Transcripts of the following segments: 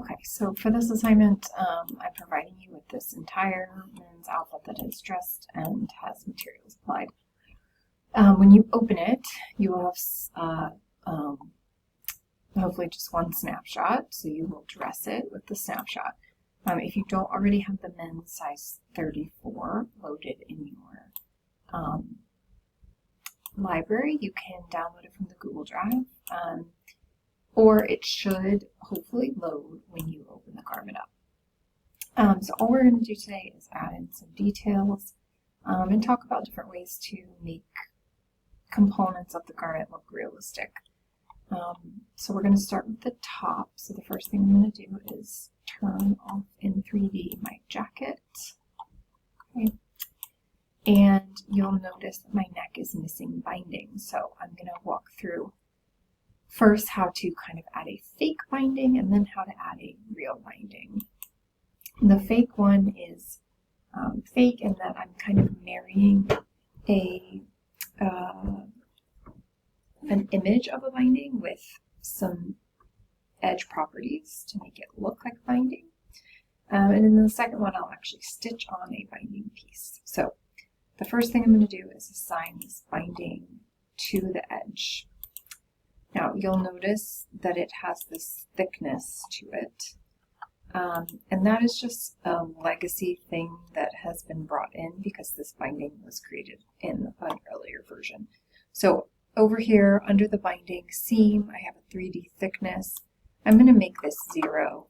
Okay, so for this assignment, I'm providing you with this entire men's outfit that is dressed and has materials applied. When you open it, you will have hopefully just one snapshot, so you will dress it with the snapshot. If you don't already have the men's size 34 loaded in your library, you can download it from the Google Drive. Or it should hopefully load when you open the garment up. So all we're going to do today is add in some details and talk about different ways to make components of the garment look realistic. So we're going to start with the top. So the first thing I'm going to do is turn off in 3D my jacket. Okay. And you'll notice that my neck is missing binding. So I'm going to walk through first how to kind of add a fake binding and then how to add a real binding. The fake one is fake in that I'm kind of marrying an image of a binding with some edge properties to make it look like binding. And in the second one, I'll actually stitch on a binding piece. So the first thing I'm going to do is assign this binding to the edge. Now you'll notice that it has this thickness to it, and that is just a legacy thing that has been brought in because this binding was created in an earlier version. So over here under the binding seam I have a 3D thickness. I'm going to make this 0.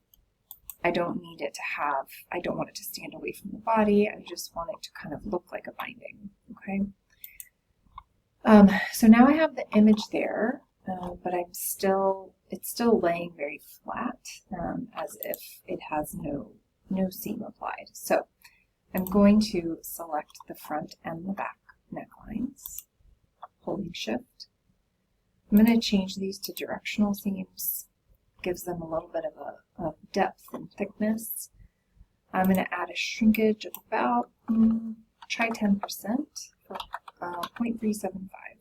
I don't need it to have, I don't want it to stand away from the body, I just want it to kind of look like a binding. Okay. So now I have the image there. But it's still laying very flat, as if it has no seam applied. So I'm going to select the front and the back necklines, holding shift. I'm going to change these to directional seams, gives them a little bit of depth and thickness. I'm going to add a shrinkage of about, try 10% for 0.375.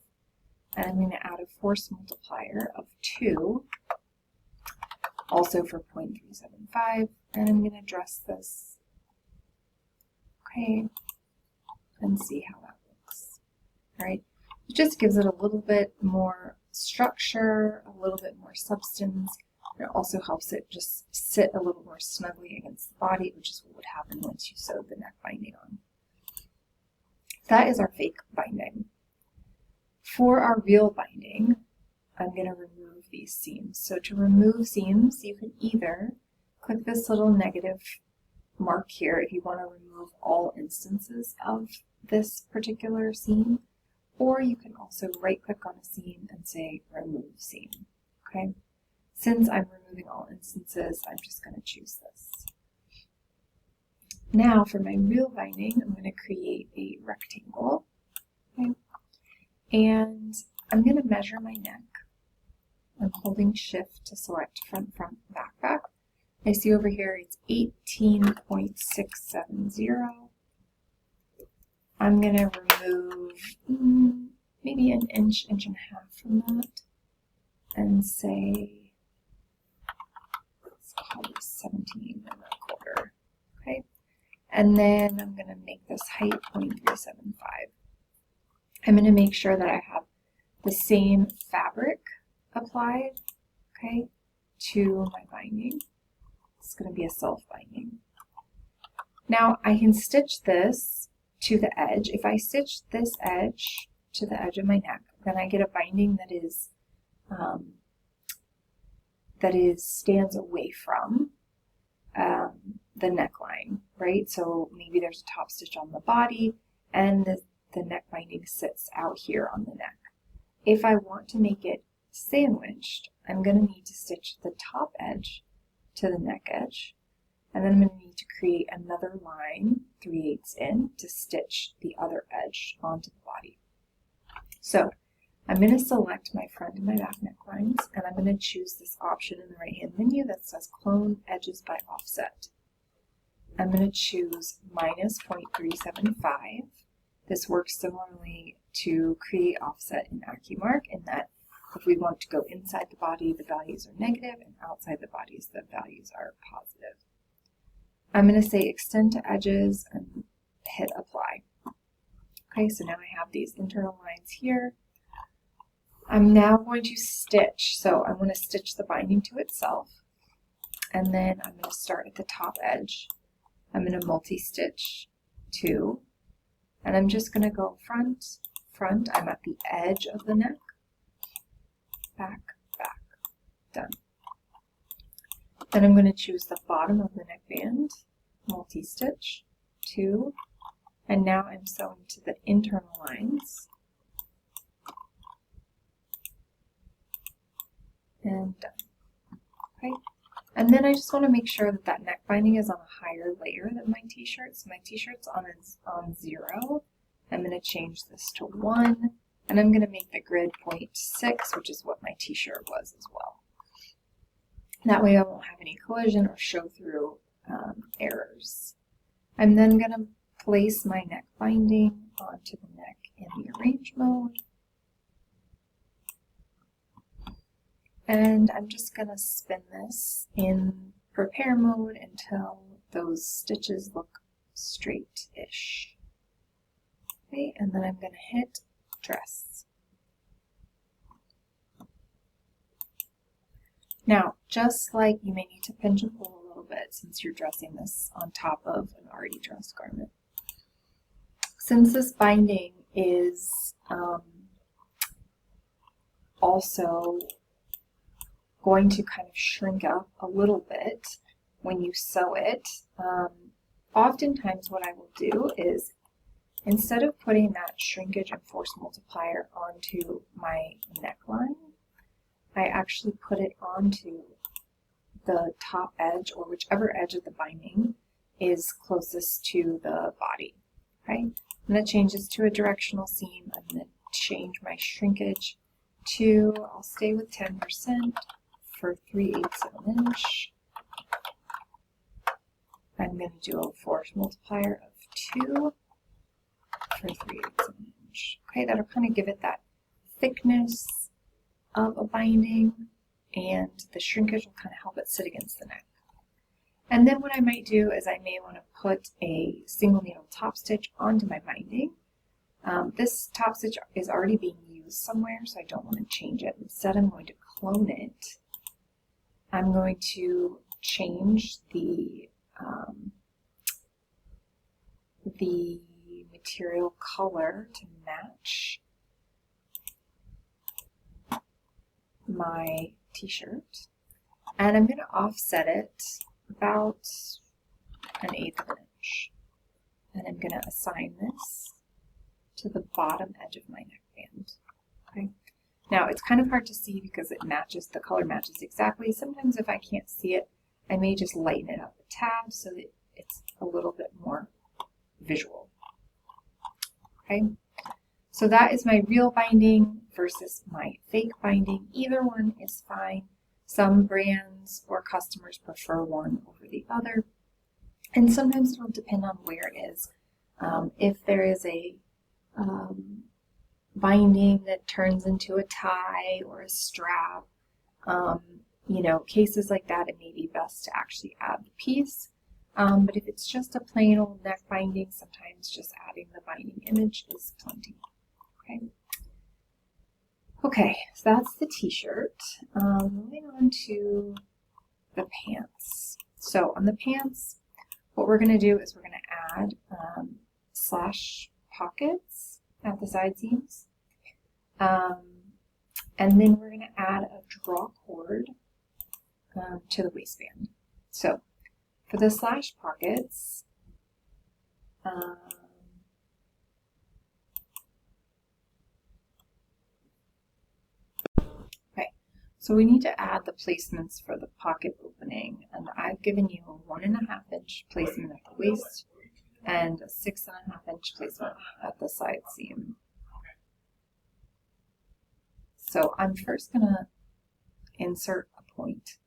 And I'm going to add a force multiplier of 2, also for 0.375, and I'm going to dress this, okay, and see how that looks. All right, it just gives it a little bit more structure, a little bit more substance. It also helps it just sit a little more snugly against the body, which is what would happen once you sewed the neck binding on. That is our fake binding. For our real binding, I'm going to remove these seams. So to remove seams, you can either click this little negative mark here if you want to remove all instances of this particular seam, or you can also right-click on a seam and say Remove Seam. Okay. Since I'm removing all instances, I'm just going to choose this. Now for my real binding, I'm going to create a rectangle. Okay. And I'm going to measure my neck. I'm holding shift to select front, back. I see over here it's 18.670. I'm going to remove maybe an inch and a half from that and say, let's call this 17.25. Okay. And then I'm going to make this height 0.375. I'm going to make sure that I have the same fabric applied, okay, to my binding. It's going to be a self-binding. Now I can stitch this to the edge. If I stitch this edge to the edge of my neck, then I get a binding that stands away from the neckline, right? So maybe there's a top stitch on the body and the neck binding sits out here on the neck. If I want to make it sandwiched, I'm going to need to stitch the top edge to the neck edge, and then I'm going to need to create another line 3/8 in to stitch the other edge onto the body. So I'm going to select my front and my back necklines, and I'm going to choose this option in the right hand menu that says Clone Edges by Offset. I'm going to choose minus 0.375. This works similarly to create offset in AccuMark in that If we want to go inside the body, the values are negative, and outside the bodies, the values are positive. I'm going to say extend to edges and hit apply. Okay, so now I have these internal lines here. I'm now going to stitch. So I'm going to stitch the binding to itself, and then I'm going to start at the top edge. I'm going to multi-stitch 2, and I'm just going to go front, front. I'm at the edge of the neck, back, back, done. Then I'm going to choose the bottom of the neckband, multi-stitch 2, and now I'm sewing to the internal lines. And done. Okay, and then I just want to make sure that that neck binding is on a higher layer than my t-shirt. So my t-shirt's on 0. I'm going to change this to 1, and I'm going to make the grid point 6, which is what my t-shirt was as well. That way I won't have any collision or show through errors. I'm then going to place my neck binding onto the neck in the arrange mode. And I'm just going to spin this in prepare mode until those stitches look straight-ish. Okay, and then I'm going to hit dress. Now, just like you may need to pinch and pull a little bit since you're dressing this on top of an already dressed garment. Since this binding is also going to kind of shrink up a little bit when you sew it, oftentimes what I will do is, instead of putting that shrinkage and force multiplier onto my neckline, I actually put it onto the top edge, or whichever edge of the binding is closest to the body. Okay, I'm going to change this to a directional seam. I'm going to change my shrinkage to, I'll stay with 10% for 3/8 of an inch. I'm going to do a force multiplier of 2 for 3/8 of an inch. Okay, that'll kind of give it that thickness of a binding, and the shrinkage will kind of help it sit against the neck. And then what I might do is I may want to put a single needle top stitch onto my binding. This top stitch is already being used somewhere, so I don't want to change it. Instead, I'm going to clone it. I'm going to change the material color to match my t-shirt, and I'm going to offset it about 1/8 of an inch, and I'm going to assign this to the bottom edge of my neckband. Okay. Now it's kind of hard to see because it matches, the color matches exactly. Sometimes if I can't see it, I may just lighten it up a tad so that it's a little bit more visual. Okay. So that is my real binding versus my fake binding. Either one is fine. Some brands or customers prefer one over the other, and sometimes it will depend on where it is. If there is a binding that turns into a tie or a strap, you know, cases like that, it may be best to actually add the piece. But if it's just a plain old neck binding, sometimes just adding the binding image is plenty. Okay. Okay, so that's the t-shirt. Moving on to the pants. So on the pants, what we're going to do is we're going to add slash pockets at the side seams. And then we're going to add a draw cord to the waistband. So for the slash pockets, so we need to add the placements for the pocket opening, and I've given you a 1.5 inch placement at the waist and a 6.5 inch placement at the side seam. So I'm first going to insert a point.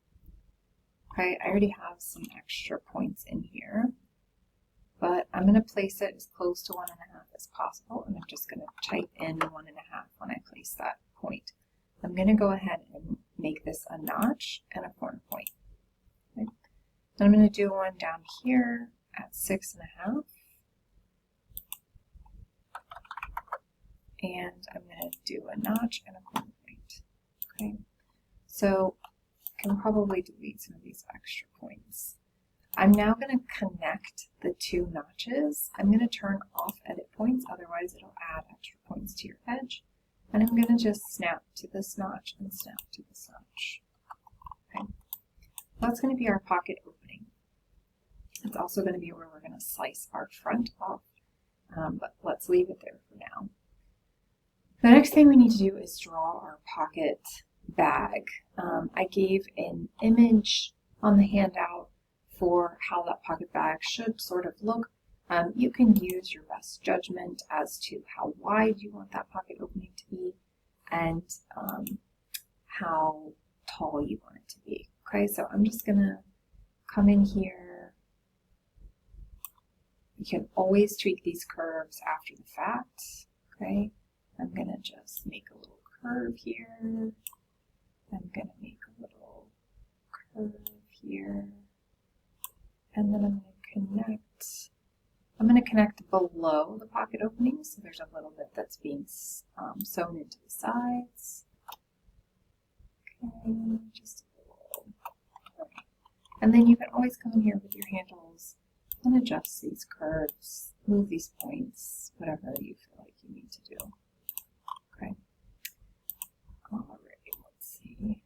Okay, I already have some extra points in here, but I'm going to place it as close to 1.5 as possible, and I'm just going to type in 1.5 when I place that point. I'm going to go ahead and make this a notch and a corner point. Okay. I'm going to do one down here at 6.5. And I'm going to do a notch and a corner point. Okay. So I can probably delete some of these extra points. I'm now going to connect the two notches. I'm going to turn off edit points, otherwise it'll add extra points to your edge. And I'm going to just snap to this notch and snap to this notch. Okay. That's going to be our pocket opening. It's also going to be where we're going to slice our front off, but let's leave it there for now. The next thing we need to do is draw our pocket bag. I gave an image on the handout for how that pocket bag should sort of look. You can use your best judgment as to how wide you want that pocket opening to be and how tall you want it to be. Okay, so I'm just going to come in here. You can always tweak these curves after the fact. Okay, I'm going to just make a little curve here. I'm going to make a little curve here. And then I'm going to connect below the pocket opening, so there's a little bit that's being sewn into the sides. Okay, just a little. Okay. And then you can always come in here with your handles and adjust these curves, move these points, whatever you feel like you need to do. Okay. Alright, let's see.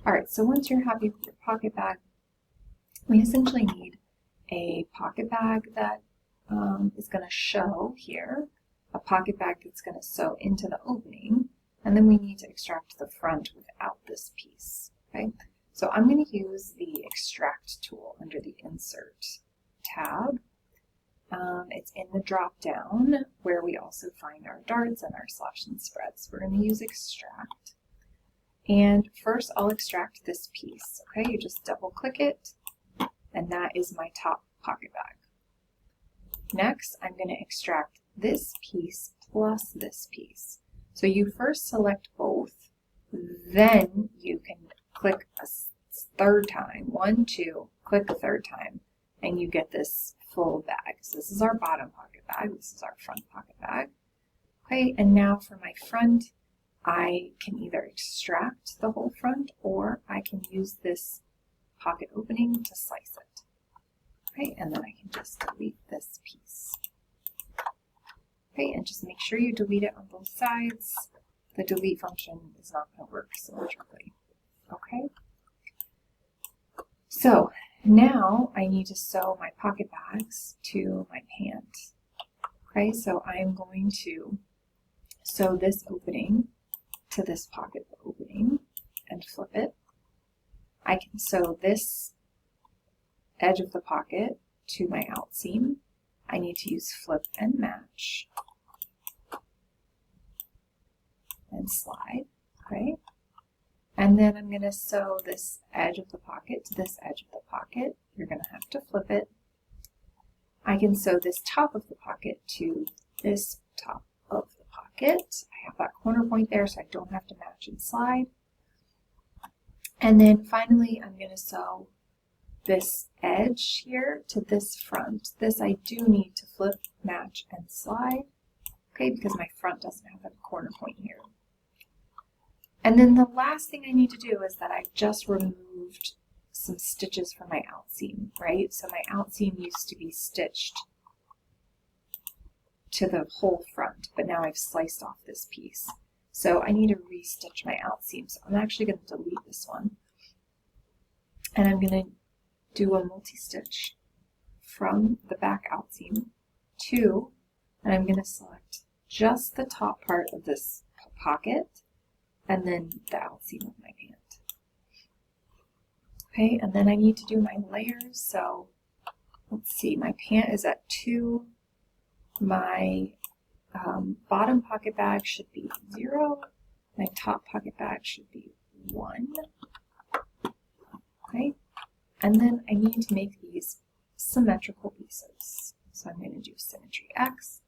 Alright, so once you're happy with your pocket bag, we essentially need a pocket bag that is going to show here, a pocket bag that's going to sew into the opening, and then we need to extract the front without this piece. Okay, so I'm going to use the extract tool under the insert tab. It's in the drop down where we also find our darts and our slash and spreads. We're going to use extract. And first I'll extract this piece. Okay, you just double click it, and that is my top pocket bag. Next, I'm going to extract this piece plus this piece. So you first select both, then you can click a third time, 1, 2, click a third time, and you get this full bag. So this is our bottom pocket bag, this is our front pocket bag. Okay, and now for my front, I can either extract the whole front or I can use this pocket opening to slice it. Okay, and then I can just delete this piece. Okay, and just make sure you delete it on both sides. The delete function is not going to work symmetrically. Okay, so now I need to sew my pocket bags to my pant. Okay, so I am going to sew this opening to this pocket opening and flip it. I can sew this edge of the pocket to my outseam. I need to use flip and match and slide, okay? And then I'm going to sew this edge of the pocket to this edge of the pocket. You're going to have to flip it. I can sew this top of the pocket to this top of the pocket. I have that corner point there so I don't have to match and slide. And then finally I'm going to sew this edge here to this front. This I do need to flip, match, and slide, okay, because my front doesn't have a corner point here. And then the last thing I need to do is that I've just removed some stitches from my outseam, right? So my outseam used to be stitched to the whole front, but now I've sliced off this piece. So I need to restitch my outseam. So I'm actually going to delete this one. And I'm going to do a multi-stitch from the back outseam to, and I'm going to select just the top part of this pocket and then the outside of my pant. Okay, and then I need to do my layers. So let's see, my pant is at 2. My bottom pocket bag should be 0. My top pocket bag should be 1. Okay, and then I need to make these symmetrical pieces. So I'm going to do symmetry X